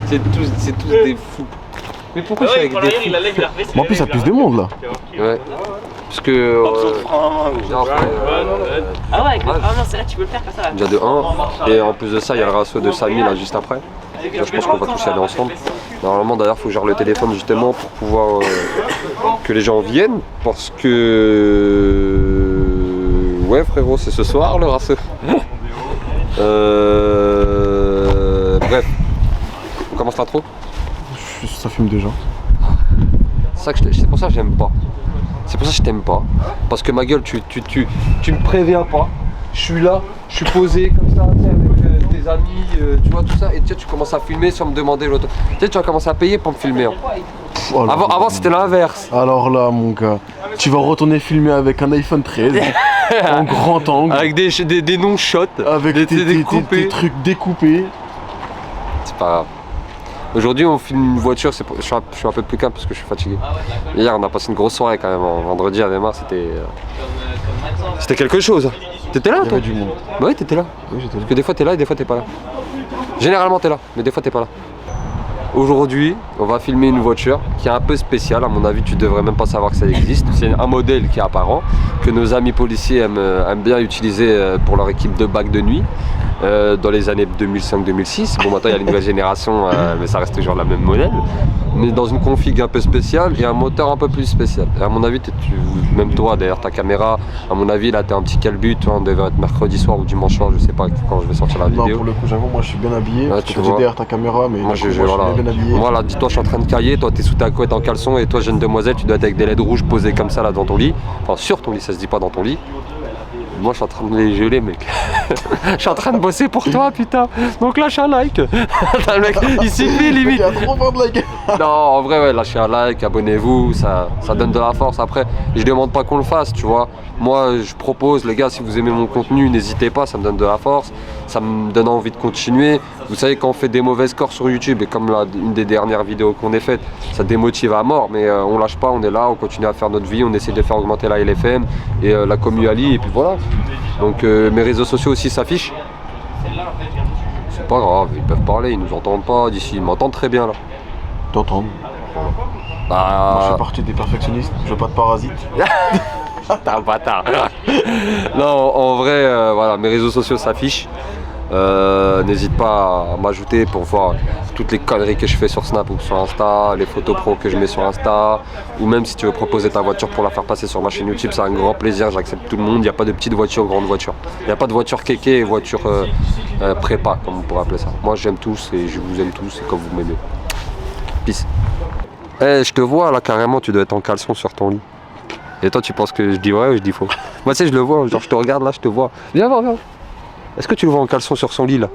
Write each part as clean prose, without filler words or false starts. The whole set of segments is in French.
C'est tous des fous. Mais pourquoi je suis avec des fous? Mais en plus, ça pisse des mondes là. Ouais. Parce que. Ah ouais, non, c'est là, tu peux le faire comme ça. Déjà de 1. Et en plus de ça, il y a le ratio de Samy là juste après. Là, je pense qu'on va tous y aller ensemble. Normalement, d'ailleurs, il faut que je gère le téléphone justement pour pouvoir que les gens viennent. Parce que. Ouais, frérot, c'est ce soir le ratio. Bref. On commence l'intro. Ça fume déjà. C'est pour ça que j'aime pas. C'est pour ça que je t'aime pas. Parce que ma gueule, tu me préviens pas. Je suis là, je suis posé comme ça, tu sais, avec tes amis, tu vois tout ça. Et tu commences à filmer sans me demander l'autre. Tu sais, tu vas commencer à payer pour me filmer. Hein. Avant c'était l'inverse. Alors là, mon gars, tu vas retourner filmer avec un iPhone 13 en grand angle. Avec des non-shots. Avec tes trucs découpés. C'est pas grave. Aujourd'hui on filme une voiture, je suis un peu plus calme parce que je suis fatigué. Hier on a passé une grosse soirée quand même, vendredi à Weimar, c'était quelque chose. T'étais là toi? Il y avait du monde. Bah oui t'étais là. Oui, j'étais là. Parce que des fois t'es là et des fois t'es pas là. Généralement t'es là, mais des fois t'es pas là. Aujourd'hui on va filmer une voiture qui est un peu spéciale, à mon avis tu devrais même pas savoir que ça existe. C'est un modèle qui est apparent, que nos amis policiers aiment bien utiliser pour leur équipe de bac de nuit. Dans les années 2005-2006. Bon, maintenant il y a les nouvelles générations, mais ça reste toujours la même modèle. Mais dans une config un peu spéciale et un moteur un peu plus spécial. Et à mon avis, même toi derrière ta caméra, à mon avis là t'es un petit calbut, on devait être mercredi soir ou dimanche soir, je sais pas quand je vais sortir la vidéo. Non, pour le coup, j'avoue, moi je suis bien habillé. Ouais, Parce que t'es derrière ta caméra, mais moi, je suis voilà. bien habillé. Moi là, dis-toi, je suis en train de cailler, toi t'es sous ta couette en caleçon et toi jeune demoiselle, tu dois être avec des LED rouges posées comme ça là dans ton lit. Enfin sur ton lit, ça se dit pas dans ton lit. Moi je suis en train de les geler mec. Je suis en train de bosser pour toi putain. Donc lâche un like. Le mec il s'y fait limite. Il y a trop de likes. Non en vrai ouais, lâchez un like, abonnez-vous, ça donne de la force. Après je demande pas qu'on le fasse tu vois. Moi je propose les gars, si vous aimez mon contenu n'hésitez pas, ça me donne de la force. Ça me donne envie de continuer. Vous savez quand on fait des mauvais scores sur YouTube et comme une des dernières vidéos qu'on ait faites, ça démotive à mort mais on lâche pas, on est là, on continue à faire notre vie, on essaie de faire augmenter la LFM et la commu Ali et puis voilà. Donc mes réseaux sociaux aussi s'affichent. C'est pas grave, ils peuvent parler, ils nous entendent pas d'ici, ils m'entendent très bien là. T'entends? Bah... Moi je fais partie des perfectionnistes, je veux pas de parasites. T'es un bâtard. Non en vrai voilà, mes réseaux sociaux s'affichent. N'hésite pas à m'ajouter pour voir toutes les conneries que je fais sur Snap ou sur Insta, les photos pro que je mets sur Insta, ou même si tu veux proposer ta voiture pour la faire passer sur ma chaîne YouTube, c'est un grand plaisir, j'accepte tout le monde, il n'y a pas de petites voitures, grandes voitures. Il n'y a pas de voiture kéké et voiture prépa, comme on pourrait appeler ça. Moi j'aime tous et je vous aime tous et comme vous m'aimez. Peace. Je te vois là carrément, tu dois être en caleçon sur ton lit. Et toi tu penses que je dis vrai ou je dis faux? Moi tu sais je le vois, genre je te regarde là, je te vois. Viens voir, viens. Est-ce que tu le vois en caleçon sur son lit là?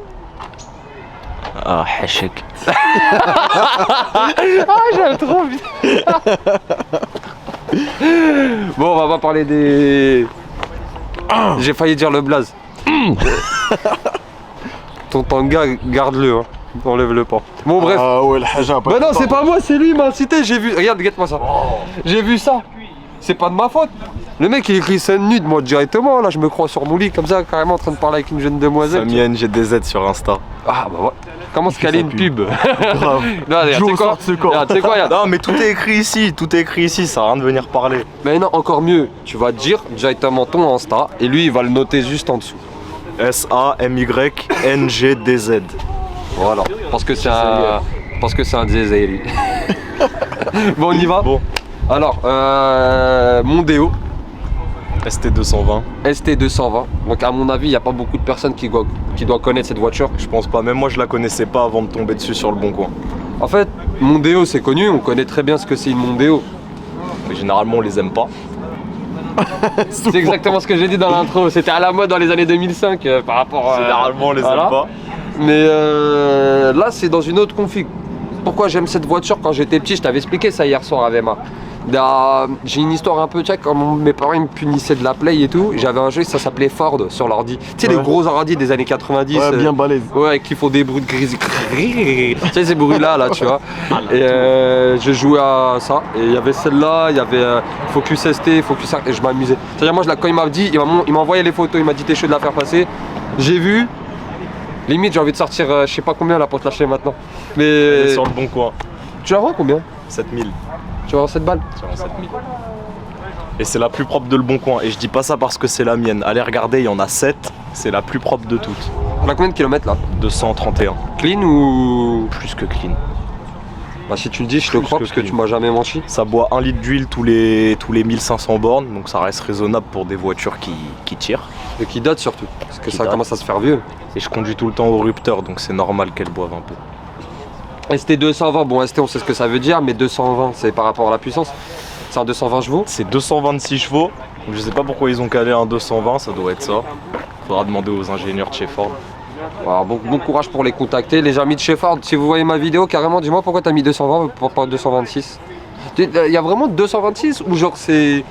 Ah, hachek. Ah, j'aime trop bien. Bon, on va pas parler des... J'ai failli dire le blaze. Ton tanga, garde-le, hein. Enlève-le pas. Bon, bref. Ah ouais, le haja. Bah non, c'est pas moi, c'est lui, il m'a incité. J'ai vu... Regarde, guette-moi ça. J'ai vu ça. C'est pas de ma faute. Le mec il écrit scène nude, moi directement, là je me crois sur mon lit comme ça, carrément en train de parler avec une jeune demoiselle. Samy NGDZ sur Insta. Ah bah ouais. Comment se caler une pub? Grave. Non, tu sais quoi? Tu sais quoi, regarde. Non mais tout est écrit ici, ça sert à rien de venir parler. Mais non, encore mieux, tu vas dire directement ton Insta et lui il va le noter juste en dessous. SAMYNGDZ. Voilà, parce que c'est un diesel. Bon, on y va. Bon. Alors, Mondeo. ST220. ST220. Donc à mon avis, il n'y a pas beaucoup de personnes qui doivent connaître cette voiture. Je pense pas, même moi je la connaissais pas avant de tomber dessus sur le bon coin. En fait, Mondeo c'est connu, on connaît très bien ce que c'est une Mondeo. Mais généralement on les aime pas. C'est exactement ce que j'ai dit dans l'intro, c'était à la mode dans les années 2005 par rapport à... Généralement on les voilà. aime pas. Mais là c'est dans une autre config. Pourquoi j'aime cette voiture? Quand j'étais petit, je t'avais expliqué ça hier soir à Weimar. J'ai une histoire un peu tchèque, quand mes parents ils me punissaient de la play et tout, j'avais un jeu, ça s'appelait Ford sur l'ordi. Tu sais, les gros ordi des années 90. Ouais, bien balèze. Ouais, qui font des bruits de gris. Tu sais, ces bruits-là, là, tu vois. Et je jouais à ça. Et il y avait celle-là, il y avait Focus ST, Focus Arc, et je m'amusais. C'est-à-dire, moi, quand il m'a dit, il m'a envoyé les photos, il m'a dit t'es chaud de la faire passer. J'ai vu. Limite, j'ai envie de sortir je sais pas combien là pour te lâcher maintenant. Elle Mais est sur le bon coin. tu la vends combien? 7000. Tu vas vendre cette balle? Tu vends 7000. Et c'est la plus propre de le bon coin. Et je dis pas ça parce que c'est la mienne. Allez regarder, il y en a 7. C'est la plus propre de toutes. On a combien de kilomètres là? 231. Clean ou. Plus que clean. Bah si tu le dis, je te Plus crois que parce que clean. tu m'as jamais menti. Ça boit 1 litre d'huile tous les 1500 bornes. Donc ça reste raisonnable pour des voitures qui tirent. Et qui date surtout. Parce que Qui ça date. commence à se faire vieux. Et je conduis tout le temps au rupteur. Donc c'est normal qu'elle boive un peu. ST 220, bon ST on sait ce que ça veut dire, mais 220 c'est par rapport à la puissance. C'est un 220 chevaux. C'est 226 chevaux. Je sais pas pourquoi ils ont calé un 220. Ça doit être ça. Faudra demander aux ingénieurs de chez Ford. Alors, bon courage pour les contacter. Les amis de chez Ford, si vous voyez ma vidéo, carrément, dis-moi pourquoi t'as mis 220 pour pas 226. Il y a vraiment 226 ou genre c'est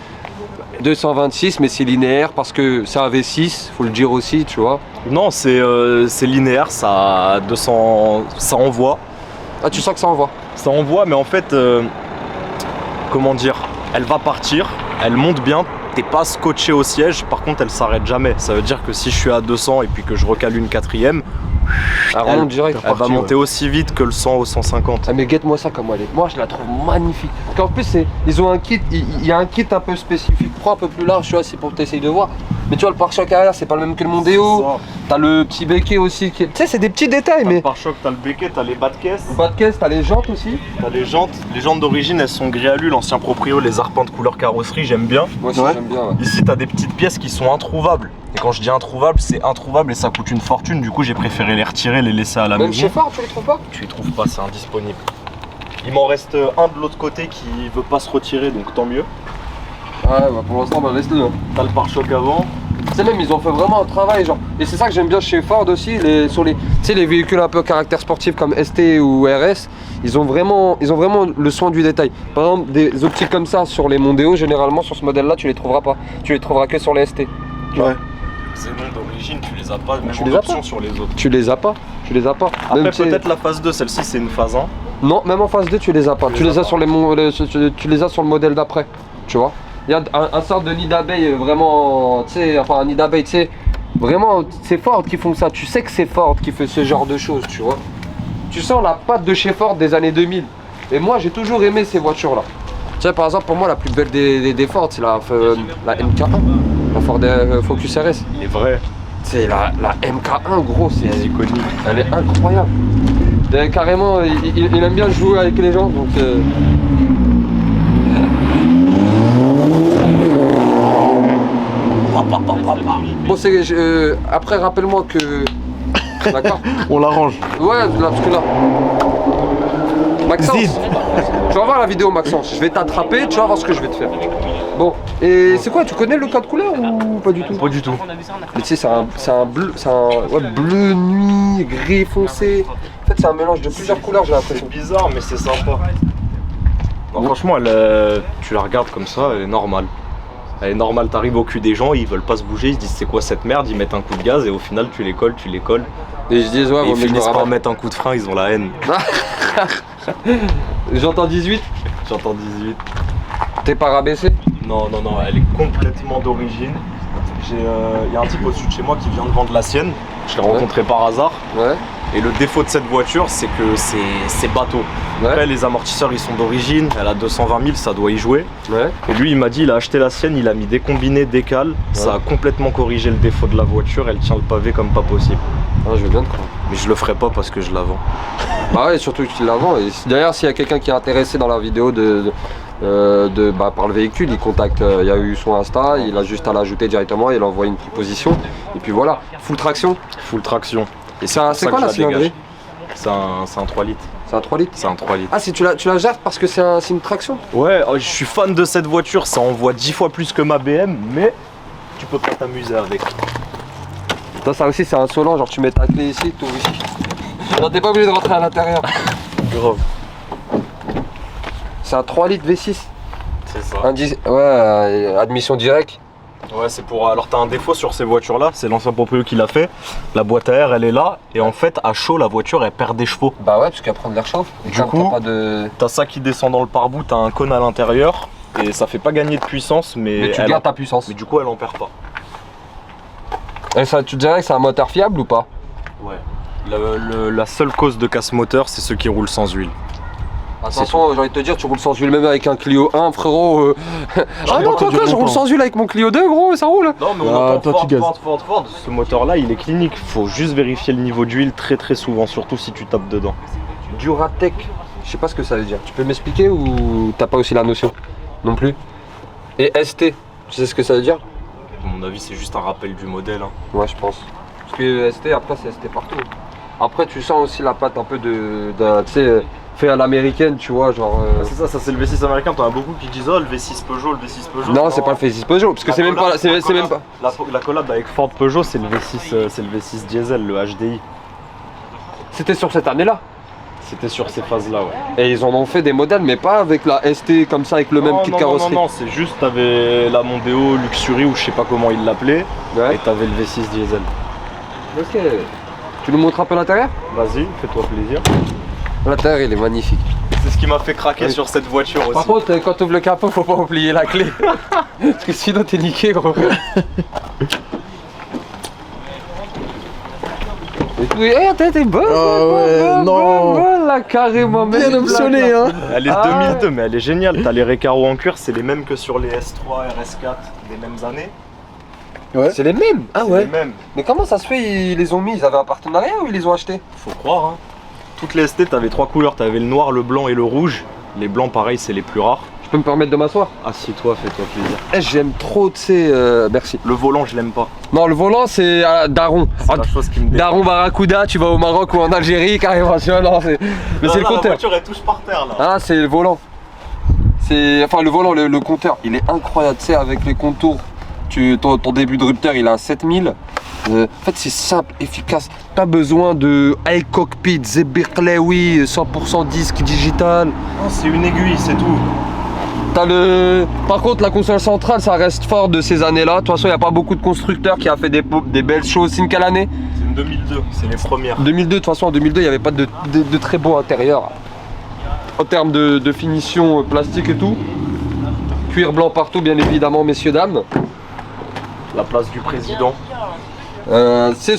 226 mais c'est linéaire parce que c'est un V6, faut le dire aussi, tu vois. Non, c'est linéaire. Ça, 200, ça envoie. Ah, tu sens que ça envoie. Ça envoie, mais en fait, comment dire, elle va partir, elle monte bien, t'es pas scotché au siège, par contre elle s'arrête jamais. Ça veut dire que si je suis à 200 et puis que je recale une quatrième, Elle remonte direct. elle va monter aussi vite que le 100 au 150. Ah mais guette-moi ça comme elle est. Moi je la trouve magnifique. Parce qu'en plus ils ont un kit, il y a un kit un peu spécifique, prends un peu plus large, tu vois, c'est pour que t'essayes de voir. Mais tu vois le pare-choc arrière c'est pas le même que le Mondeo. T'as le petit béquet aussi qui est. Tu sais c'est des petits détails mais. Pare-choc, t'as le béquet, t'as les bas de caisse, Bas de caisse, t'as les jantes aussi. t'as les jantes. Les jantes d'origine elles sont gris alu, l'ancien proprio, les arpents de couleur carrosserie, j'aime bien. Moi aussi Ouais. j'aime bien. Ouais. Ici t'as des petites pièces qui sont introuvables. Et quand je dis introuvable, c'est introuvable et ça coûte une fortune. Du coup j'ai préféré les retirer, les laisser à la Même maison. chez Ford tu les trouves pas? Tu les trouves pas, c'est indisponible. Il m'en reste un de l'autre côté qui veut pas se retirer, donc tant mieux. Ouais bah pour l'instant bah laisse-le. Hein. T'as le pare-choc avant. Tu sais même ils ont fait vraiment un travail genre. Et c'est ça que j'aime bien chez Ford aussi, sur les. Tu sais les véhicules un peu caractère sportif comme ST ou RS, ils ont vraiment le soin du détail. Par exemple des optiques comme ça sur les Mondeo, généralement sur ce modèle là tu les trouveras pas. Tu les trouveras que sur les ST. Ouais. Ces noms d'origine, tu les as pas, même Tu en les as option pas. sur les autres. Tu les as pas. Tu les as pas. Après Même, tu sais- peut-être la phase 2, celle-ci c'est une phase 1. Non, même en phase 2 tu les as pas. Tu les as sur tu les as sur le modèle d'après. Tu vois. Il y a un sorte de nid d'abeille vraiment, tu sais, enfin un nid d'abeille, tu sais, vraiment, c'est Ford qui font ça. Tu sais que c'est Ford qui fait ce genre de choses, tu vois. Tu sens la patte de chez Ford des années 2000. Et moi, j'ai toujours aimé ces voitures-là. Tu sais, par exemple, pour moi, la plus belle des Ford, c'est la MK1, la Ford Focus RS. Il est vrai, C'est la MK1, gros, c'est c'est, iconique. elle est incroyable. Et carrément, il aime bien jouer avec les gens, donc. Bon, après, rappelle-moi que. D'accord. On l'arrange. Ouais, là, parce que là. Maxence, Zid. tu vas voir la vidéo, Maxence. Je vais t'attraper, tu vas voir ce que je vais te faire. Bon, et c'est quoi? Tu connais le code couleur ou pas du tout? Pas du tout. Mais tu sais, c'est un bleu, bleu nuit, gris foncé. En fait, c'est un mélange de plusieurs couleurs, j'ai l'impression. C'est bizarre, mais c'est sympa. Non, franchement, tu la regardes comme ça, elle est normale. Elle est normale, t'arrives au cul des gens, ils veulent pas se bouger, ils se disent c'est quoi cette merde, ils mettent un coup de gaz et au final tu les colles. Et je dis, ouais, Et vaut ils mieux que je me finissent par ramasse. mettre un coup de frein, ils ont la haine. J'entends 18. J'entends 18. T'es pas rabaissé? Non, elle est complètement d'origine. Il y a un type au-dessus de chez moi qui vient de vendre la sienne. Je l'ai Ouais. rencontré par hasard. Ouais. Et le défaut de cette voiture, c'est que c'est bateau. Ouais. Après, les amortisseurs, ils sont d'origine. Elle a 220 000, ça doit y jouer. Ouais. Et lui, il m'a dit, il a acheté la sienne, il a mis des combinés, décales. Ça a complètement corrigé le défaut de la voiture. Elle tient le pavé comme pas possible. Ah, je veux bien te croire. Mais je le ferai pas parce que je la vends. Bah ouais, surtout que tu la vends. Et d'ailleurs, s'il y a quelqu'un qui est intéressé dans la vidéo par le véhicule, il contacte, il y a eu son Insta, il a juste à l'ajouter directement, il envoie une proposition. Et puis voilà, full traction. Full traction. Et C'est pour c'est ça quoi que la je dégage. cylindrée? C'est un 3 litres. C'est un 3 litres? C'est un 3 litres. Ah, si tu la gères parce que c'est une traction? Ouais, je suis fan de cette voiture, ça envoie 10 fois plus que ma BM, mais tu peux pas t'amuser avec. Ça aussi, c'est insolent, genre tu mets ta clé ici, tout ici. Non, t'es pas obligé de rentrer à l'intérieur. Grave. C'est un 3 litres V6. C'est ça. Admission directe. Ouais, c'est pour. Alors, t'as un défaut sur ces voitures-là, c'est l'ancien proprio qui l'a fait. La boîte à air, elle est là, et en fait, à chaud, la voiture, elle perd des chevaux. Bah ouais, parce qu'elle prend de l'air chaud. Et Du comme coup, t'as pas de. T'as ça qui descend dans le pare-bout, t'as un cône à l'intérieur, et ça fait pas gagner de puissance, Mais tu elle gardes ta puissance. mais du coup, elle en perd pas. Et ça, tu dirais que c'est un moteur fiable ou pas? Ouais. La seule cause de casse moteur, c'est ceux qui roulent sans huile. Attention, j'ai envie de te dire, tu roules sans huile même avec un Clio 1, frérot. Ah non, pas que je roule sans huile avec mon Clio 2, gros, ça roule. Non, mais on Ah, entend toi, tu gazes. Ford. Ce moteur-là, il est clinique. Faut juste vérifier le niveau d'huile très souvent, surtout si tu tapes dedans. Duratec, je sais pas ce que ça veut dire. Tu peux m'expliquer ou t'as pas aussi la notion? Non plus. Et ST, tu sais ce que ça veut dire? À mon avis, c'est juste un rappel du modèle. Hein. Ouais, je pense. Parce que ST, après, c'est ST partout. Après, tu sens aussi la patte un peu tu sais, fait à l'américaine, tu vois, genre. C'est ça c'est le V6 américain. T'en as beaucoup qui disent oh le V6 Peugeot, le V6 Peugeot. Non, c'est pas le V6 Peugeot, parce que c'est même pas. C'est même pas. La collab avec Ford Peugeot, c'est le V6 diesel, le HDI. C'était sur cette année-là. C'était sur ces phases-là, ouais. Et ils en ont fait des modèles, mais pas avec la ST comme ça, avec le même kit carrosserie. Non, c'est juste t'avais la Mondeo Luxury ou je sais pas comment ils l'appelaient, Ouais. et t'avais le V6 diesel. Ok. Tu nous montres un peu l'intérieur? Vas-y, fais-toi plaisir. L'intérieur, il est magnifique. C'est ce qui m'a fait craquer sur cette voiture aussi. Par contre, quand tu ouvres le capot, faut pas oublier la clé. Parce que sinon, t'es niqué, gros. T'es bonne, bonne, là, carrément. Bien optionné, hein. Elle est Ah. 2002, mais elle est géniale. T'as les Recaro en cuir, c'est les mêmes que sur les S3, RS4 des mêmes années. C'est les mêmes. Ah C'est ouais. les mêmes. Mais comment ça se fait, ils les ont mis? Ils avaient un partenariat ou ils les ont achetés? Faut croire, hein. Toutes les ST, t'avais 3 couleurs. T'avais le noir, le blanc et le rouge. Les blancs, pareil, c'est les plus rares. Je peux me permettre de m'asseoir? Assieds-toi, fais-toi plaisir. Eh, j'aime trop, tu sais. Merci. Le volant, je l'aime pas. Non, le volant, c'est Daron. C'est la chose qui me dérange. Daron Barracuda, tu vas au Maroc ou en Algérie, carrément. Tu vois, non, mais c'est le La compteur. voiture, elle touche par terre, là. Ah, c'est le volant. Enfin, le volant, le compteur, il est incroyable, tu sais, avec les contours. Ton début de rupteur, il est à 7000. En fait, c'est simple, efficace. Pas besoin de iCockpit, Zeberlewi, 100% disque digital. Non, c'est une aiguille, c'est tout. Par contre, la console centrale, ça reste fort de ces années-là. De toute façon, il n'y a pas beaucoup de constructeurs qui a fait des belles choses. C'est une quelle année? C'est une 2002, c'est les premières. 2002, de toute façon, en 2002, il n'y avait pas de très beau intérieur. En termes de finition plastique et tout. Cuir blanc partout, bien évidemment, messieurs, dames. La place du président. C'est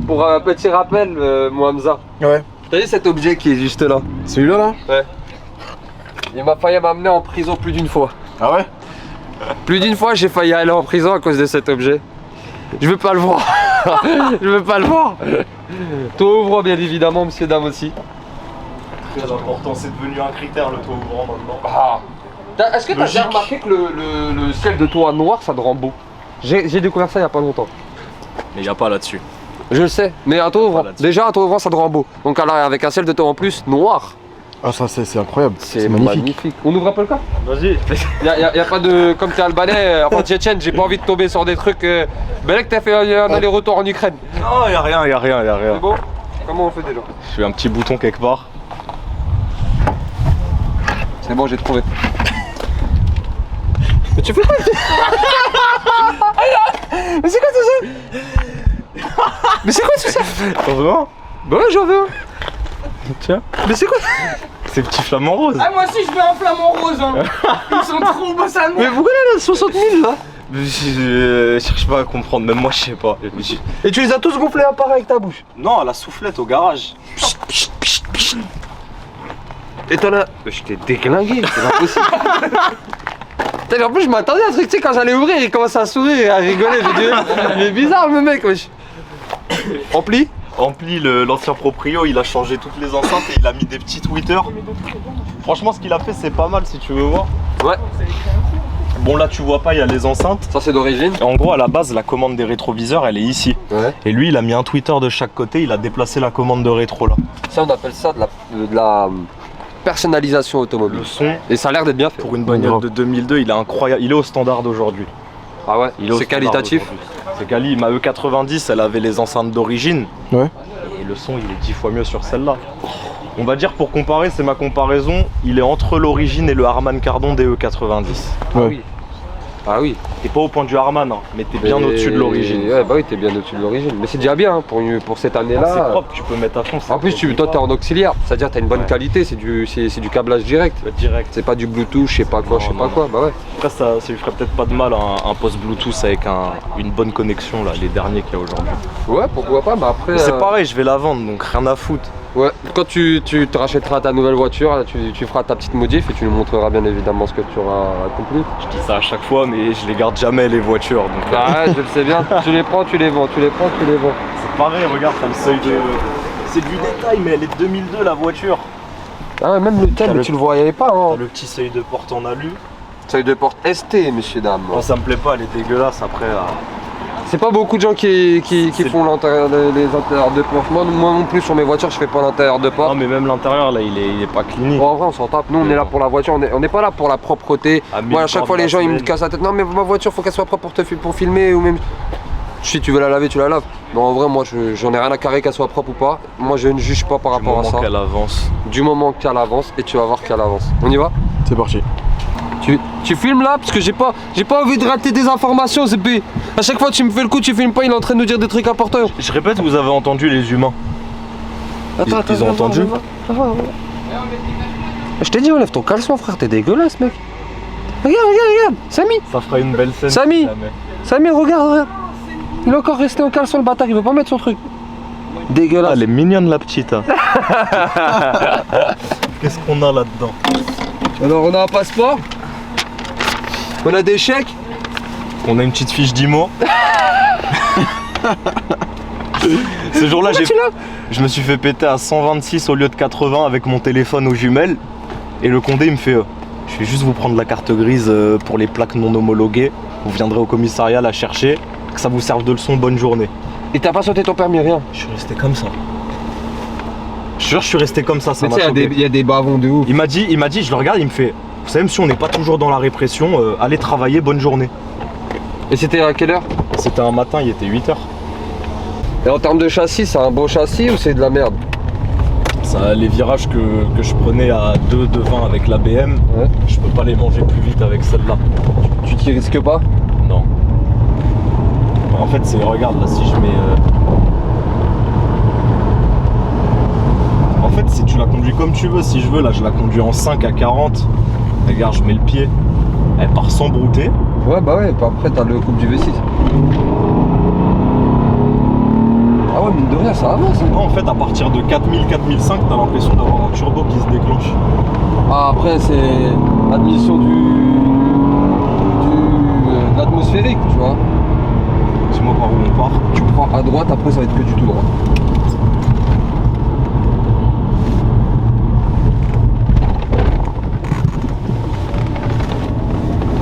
Pour un petit rappel, Mohamza. Ouais. T'as vu cet objet qui est juste là? Celui-là, là? Ouais. Il m'a failli m'amener en prison plus d'une fois. Ah ouais? Plus d'une fois, j'ai failli aller en prison à cause de cet objet. Je veux pas le voir. Je veux pas le voir. Toi ouvrant, bien évidemment, monsieur, dame aussi. Très important, c'est devenu un critère le toit ouvrant maintenant. Ah. Est-ce que t'as déjà remarqué que le ciel de toit noir, ça te rend beau? J'ai découvert ça il y a pas longtemps. Mais y a pas là-dessus. Je le sais, mais un toit ouvrant, là-dessus. déjà un toit ouvrant, ça te rend beau. Donc alors, avec un ciel de toit en plus, noir, Ah, ça, c'est incroyable. c'est magnifique. On ouvre un peu le cas? Vas-y. Y a pas de. Comme t'es albanais, enfin tchétchène, j'ai pas envie de tomber sur des trucs. Ben là que t'as fait un aller-retour en Ukraine. Non, y a rien. C'est bon? Comment on fait déjà? Je fais un petit bouton quelque part. C'est bon, j'ai trouvé. Mais tu fais quoi? Mais c'est quoi tout ça? Mais c'est quoi tout ça? T'en veux un? Bah ouais, j'en veux un. Tiens. Mais c'est quoi? C'est petit flamant rose. Ah, moi aussi je veux un flamant rose, hein. Ils sont trop beaux, ça Mais pourquoi là, 60 000 là? Je cherche pas à comprendre, même moi je sais pas. Et tu les as tous gonflés à part avec ta bouche? Non, à la soufflette au garage. Et t'en as. Je t'ai déglingué, c'est pas possible. Putain, mais en plus, je m'attendais à un truc, tu sais, quand j'allais ouvrir, il commence à sourire et à rigoler. J'ai dit, il est bizarre le mec, wesh. Rempli? Ampli, l'ancien proprio, il a changé toutes les enceintes et il a mis des petits tweeters. Franchement, ce qu'il a fait, c'est pas mal si tu veux voir. Ouais. Bon, là, tu vois pas, il y a les enceintes. Ça, c'est d'origine. Et en gros, à la base, la commande des rétroviseurs, elle est ici. Ouais. Et lui, il a mis un tweeter de chaque côté, il a déplacé la commande de rétro là. Ça, on appelle ça de la personnalisation automobile. Le son, Et ça a l'air d'être bien fait. pour une bagnole de 2002, il est incroyable. Il est au standard d'aujourd'hui. Ah ouais, Il est au c'est standard qualitatif. d'aujourd'hui. C'est quali. Ma E90, elle avait les enceintes d'origine. Ouais. Et le son, il est 10 fois mieux sur celle-là. On va dire, pour comparer, c'est ma comparaison, il est entre l'origine et le Harman Kardon des E90. Ah Ouais. oui. Ah oui. T'es pas au point du Harman, hein, mais t'es bien au-dessus de l'origine. Ouais, bah oui, t'es bien au-dessus de l'origine. Mais c'est déjà bien hein, pour cette année-là. C'est propre, tu peux mettre à fond. En plus, toi, t'es en auxiliaire, c'est-à-dire t'as une bonne qualité, c'est du câblage direct. Direct. C'est pas du Bluetooth, je sais pas quoi, bah ouais. Après, ça lui ferait peut-être pas de mal un poste Bluetooth avec une bonne connexion, là, les derniers qu'il y a aujourd'hui. Ouais, pourquoi pas, mais après. C'est pareil, je vais la vendre, donc rien à foutre. Ouais, quand tu te rachèteras ta nouvelle voiture, là, tu feras ta petite modif et tu nous montreras bien évidemment ce que tu auras accompli. Je dis ça à chaque fois, mais je les garde jamais les voitures. Donc, bah ouais, je le sais bien, tu les prends, tu les vends, tu les prends, tu les vends. C'est pareil, regarde, t'as le seuil de. C'est du détail, mais elle est de 2002 la voiture. Ah ouais, même le thème, tu le voyais pas, hein. T'as le petit seuil de porte en alu. Seuil de porte ST, messieurs, dames. Moi, ça me plaît pas, elle est dégueulasse après. C'est pas beaucoup de gens qui font l'intérieur les intérieurs de porte. Moi non plus sur mes voitures je fais pas l'intérieur de porte. Non mais même l'intérieur là il est pas clinique. Bon, en vrai on s'en tape, nous on est là pour la voiture, on n'est pas là pour la propreté. Moi à chaque fois les gens ils me cassent la tête, non mais ma voiture faut qu'elle soit propre pour filmer ou même. Si tu veux la laver tu la laves. Mais en vrai moi j'en ai rien à carrer qu'elle soit propre ou pas. Moi je ne juge pas par rapport à ça. Du moment qu'elle avance. Du moment qu'elle avance et tu vas voir qu'elle avance. On y va? C'est parti. Tu filmes là parce que j'ai pas envie de rater des informations, c'est p. À chaque fois tu me fais le coup, tu filmes pas, il est en train de nous dire des trucs importants. Je répète, vous avez entendu les humains. Attends, ils ont entendu. Je t'ai dit enlève ton caleçon frère, t'es dégueulasse mec. Regarde, Samy. Ça fera une belle scène. Samy, regarde. Il est encore resté en caleçon le bâtard, il veut pas mettre son truc. Dégueulasse. Elle est mignonne la petite. Hein. Qu'est-ce qu'on a là-dedans? Alors on a un passeport. On a des chèques. On a une petite fiche d'IMO. Ce jour-là, je me suis fait péter à 126 au lieu de 80 avec mon téléphone aux jumelles. Et le condé il me fait je vais juste vous prendre la carte grise pour les plaques non homologuées. Vous viendrez au commissariat la chercher. Que ça vous serve de leçon, bonne journée. Et t'as pas sauté ton permis, rien? Je suis resté comme ça. Je suis sûr, je suis resté comme ça m'a choqué. Il y a des bavons de ouf. Il m'a dit, je le regarde, il me fait vous savez, même si on n'est pas toujours dans la répression, allez travailler, bonne journée. Et c'était à quelle heure? C'était un matin, il était 8h. Et en termes de châssis, c'est un bon châssis ou c'est de la merde? Ça, les virages que je prenais à 2 devant avec la BM, ouais. Je peux pas les manger plus vite avec celle-là. Tu t'y risques pas? Non. En fait, regarde là, si je mets. En fait, si tu la conduis comme tu veux, si je veux, là, je la conduis en 5 à 40. Regarde, je mets le pied. Elle part sans brouter. Ouais, bah ouais, après, t'as le couple du V6. Ah ouais, mine de rien, ça avance. Hein. Non, en fait, à partir de 4000, 4005, t'as l'impression d'avoir un turbo qui se déclenche. Ah, après, c'est l'admission de l'atmosphérique, tu vois. Dis-moi par où on part. Tu prends à droite, après, ça va être que du tout droit.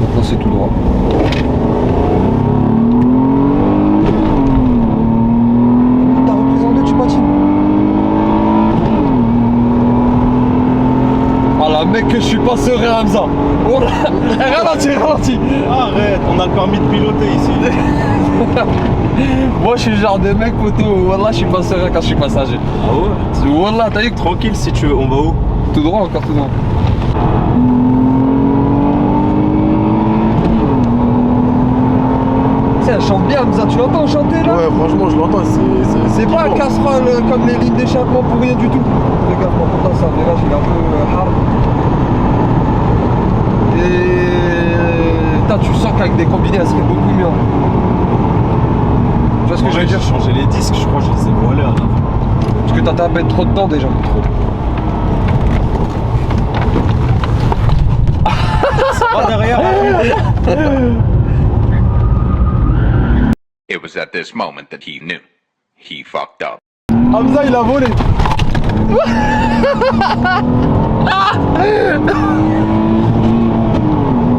Maintenant, c'est tout droit. Mec, que je suis pas serein, Hamza. Oh là, ralentis. Arrête, on a le permis de piloter ici. Moi, je suis le genre de mec, poteau. Wallah, je suis pas serein quand je suis passager. Ah ouais? Wallah, t'as vu? Tranquille si tu veux, on va où? Tout droit, encore tout droit. Elle chante bien, Hamza, tu l'entends chanter là? Ouais, franchement, je l'entends, c'est pas un casserole comme les lignes d'échappement pour rien du tout. Regarde, pourtant, ça virage, il est un peu hard. Et putain, tu sens qu'avec des combinés, elle serait beaucoup mieux. Tu vois ce que je veux dire? J'ai changé les disques, je crois que je les ai voilés à l'avant. Parce que t'as tapé trop dedans déjà. Trop. Ça va derrière. It was at this moment that he knew. He fucked up. Hamza, il a volé.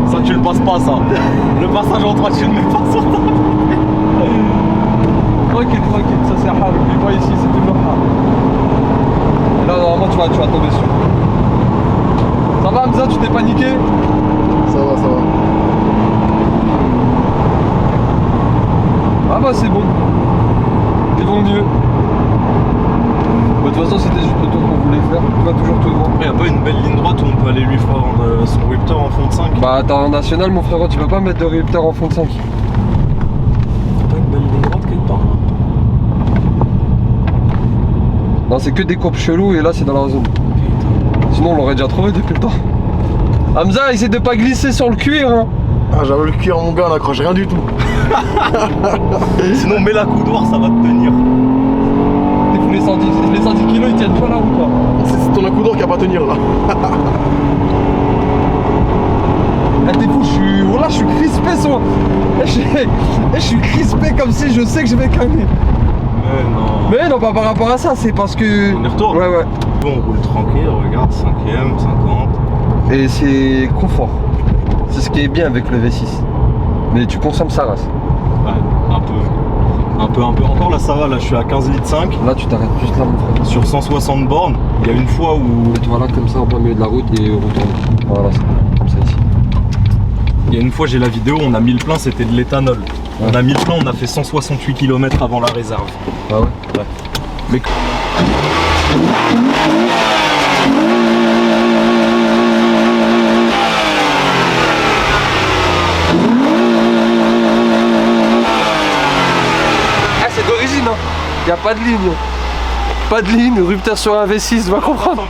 Ça, tu le passes pas, ça. Le passage en 3, tu le mets pas sur ta. Tranquille, ça c'est hard. Oublie pas ici, c'est toujours hard. Et là, normalement, tu vas tomber dessus. Ça va, Hamza, tu t'es paniqué? Ça va. Ah bah c'est bon. Ils vont mieux. De toute façon c'était juste le tour qu'on voulait faire, tu vas toujours tout droit. Après, y a pas une belle ligne droite où on peut aller lui faire son Riptor en fond de 5? Bah t'es en national mon frérot, tu peux pas mettre de Riptor en fond de 5. Pas une belle ligne droite quelque part là? Non c'est que des courbes chelous et là c'est dans la zone. Sinon on l'aurait déjà trouvé depuis le temps. Hamza essaie de pas glisser sur le cuir hein. Ah, j'avais le cuir, mon gars, on accroche rien du tout. Sinon mets la coudoir, ça va te tenir. T'es fou, les 110 kilos ils tiennent pas là ou pas? C'est ton accoudoir qui a pas à tenir là. Eh, t'es fou, je suis crispé sur... Je suis crispé comme si je sais que je vais canner. Mais non, pas par rapport à ça, c'est parce que... On y retourne? Ouais. Bon, on roule tranquille, regarde, 5ème, 50. Et c'est confort. C'est ce qui est bien avec le V6. Mais tu consommes sa race. Ouais, un peu. Encore là, ça va, là, je suis à 15 litres 5. Là, tu t'arrêtes juste là, mon frère. Sur 160 bornes, il y a une fois où... Et tu vas là, comme ça, en plein milieu de la route et retourne. Voilà, c'est comme ça ici. Il y a une fois, j'ai la vidéo, on a mis le plein, c'était de l'éthanol. Ouais. On a mis le plein, on a fait 168 km avant la réserve. Ah ouais? Mais... Ah, c'est d'origine, hein. Y a pas de ligne. Pas de ligne, rupteur sur un V6, tu vas comprendre.